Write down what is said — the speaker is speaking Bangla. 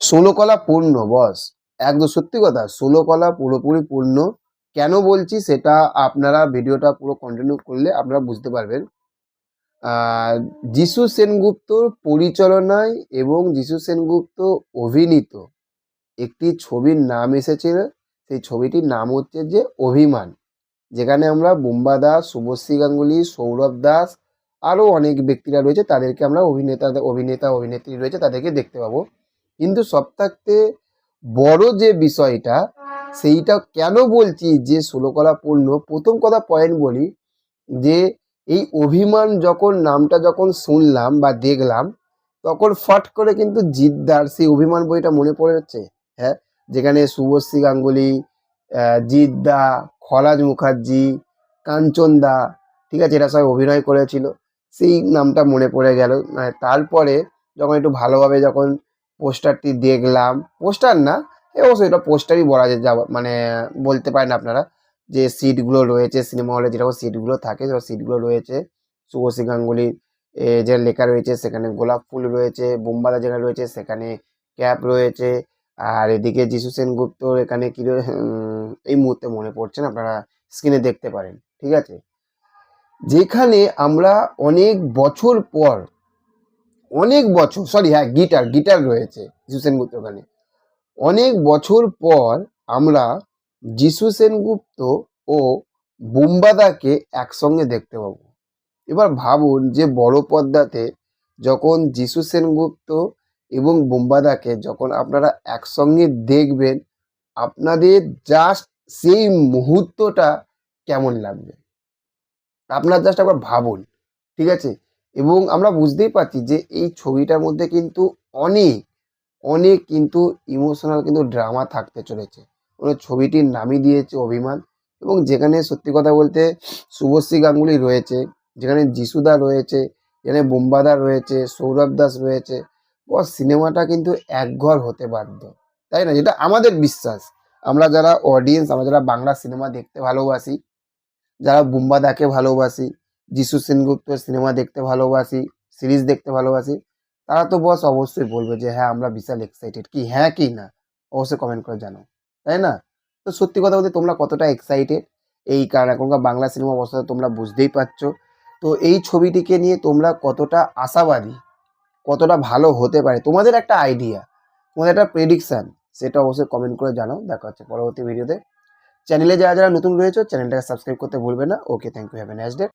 ষোলকলা পূর্ণ বস, একদম সত্যি কথা। ষোলকলা পুরোপুরি পূর্ণ। কেন বলছি সেটা আপনারা ভিডিওটা পুরো কন্টিনিউ করলে আপনারা বুঝতে পারবেন। যিশু সেনগুপ্তর পরিচালনায় এবং যিশু সেনগুপ্ত অভিনীত একটি ছবির নাম এসেছিল। সেই ছবিটির নাম হচ্ছে যে অভিমান, যেখানে আমরা বুম্বা দাস, শুভশ্রী গাঙ্গুলি, সৌরভ দাস, আরও অনেক ব্যক্তিরা রয়েছে, তাদেরকে আমরা অভিনেতা অভিনেত্রী রয়েছে তাদেরকে দেখতে পাবো। কিন্তু সবথেকে বড় যে বিষয়টা, সেইটা কেন বলছি যে ষোলকলা পূর্ণ, প্রথম কথা পয়েন্ট বলি যে এই অভিমান যখন নামটা যখন শুনলাম বা দেখলাম, তখন ফট করে কিন্তু জিদ্দার সেই অভিমান বইটা মনে পড়েছে। হ্যাঁ, যেখানে শুভশ্রী গাঙ্গুলি, জিদ্দা, খলাজ মুখার্জি, কাঞ্চন দা, ঠিক আছে, এরা সবাই অভিনয় করেছিল। সেই নামটা মনে পড়ে গেল। তারপরে যখন একটু ভালোভাবে যখন পোস্টারটি দেখলাম, পোস্টার না, অবশ্যই এটা পোস্টারই বলা যায়, মানে বলতে পারেন আপনারা, যে সিটগুলো রয়েছে সিনেমা হলে যেরকম সিটগুলো থাকে সেরকম সিটগুলো রয়েছে। শুভশ্রী গাঙ্গুলির যে লেখা রয়েছে সেখানে গোলাপ ফুল রয়েছে, বোম্বাদা যেখানে রয়েছে সেখানে ক্যাপ রয়েছে। আর এদিকে যিশু সেনগুপ্তর এখানে কি এই মুহূর্তে মনে পড়ছে না, আপনারা স্ক্রিনে দেখতে পারেন, ঠিক আছে। যেখানে আমরা অনেক বছর পর, অনেক বছর, সরি হ্যাঁ, গিটার গিটার রয়েছে যিশু সেনগুপ্ত ওখানে। অনেক বছর পর আমরা যিশু সেনগুপ্ত ও বুম্বাদাকে একসঙ্গে দেখতে পাবো। এবার ভাবুন যে বড় পর্দাতে যখন যিশু সেনগুপ্ত এবং বুম্বাদাকে যখন আপনারা একসঙ্গে দেখবেন, আপনাদের জাস্ট সেই মুহূর্তটা কেমন লাগবে আপনার জাস্ট একবার ভাবুন, ঠিক আছে। এবং আমরা বুঝতেই পারছি যে এই ছবিটার মধ্যে কিন্তু অনেক অনেক কিন্তু ইমোশনাল কিন্তু ড্রামা থাকতে চলেছে। ওরা ছবিটির নামই দিয়েছে অভিমান। এবং যেখানে সত্যি কথা বলতে শুভশ্রী গাঙ্গুলি রয়েছে, যেখানে যিশুদা রয়েছে, যেখানে বোম্বাদা রয়েছে, সৌরভ দাস রয়েছে, ও সিনেমাটা কিন্তু একঘর হতে বাধ্য, তাই না? যেটা আমাদের বিশ্বাস। আমরা যারা অডিয়েন্স, আমরা যারা বাংলা সিনেমা দেখতে ভালোবাসি, যারা বুম্বাদাকে ভালোবাসি, যিশু সেনগুপ্তের সিনেমা দেখতে ভালোবাসি, সিরিজ দেখতে ভালোবাসি, তারা তো বস অবশ্যই বলবে যে হ্যাঁ আমরা বিশাল এক্সাইটেড। কি হ্যাঁ কি না, অবশ্যই কমেন্ট করে জানাও, তাই না? তো সত্যি কথা বলতে তোমরা কতটা এক্সাইটেড, এই কারণ এখনকার বাংলা সিনেমা অবস্থা তোমরা বুঝতেই পারছো। তো এই ছবিটিকে নিয়ে তোমরা কতটা আশাবাদী, কতটা ভালো হতে পারে, তোমাদের একটা আইডিয়া, তোমাদের একটা প্রেডিকশন, সেটা অবশ্যই কমেন্ট করে জানাও। দেখা হচ্ছে পরবর্তী ভিডিওতে। চ্যানেলে যারা যারা নতুন রয়েছে চ্যানেলটাকে সাবস্ক্রাইব করতে ভুলবে না। Okay, thank you, have a nice day.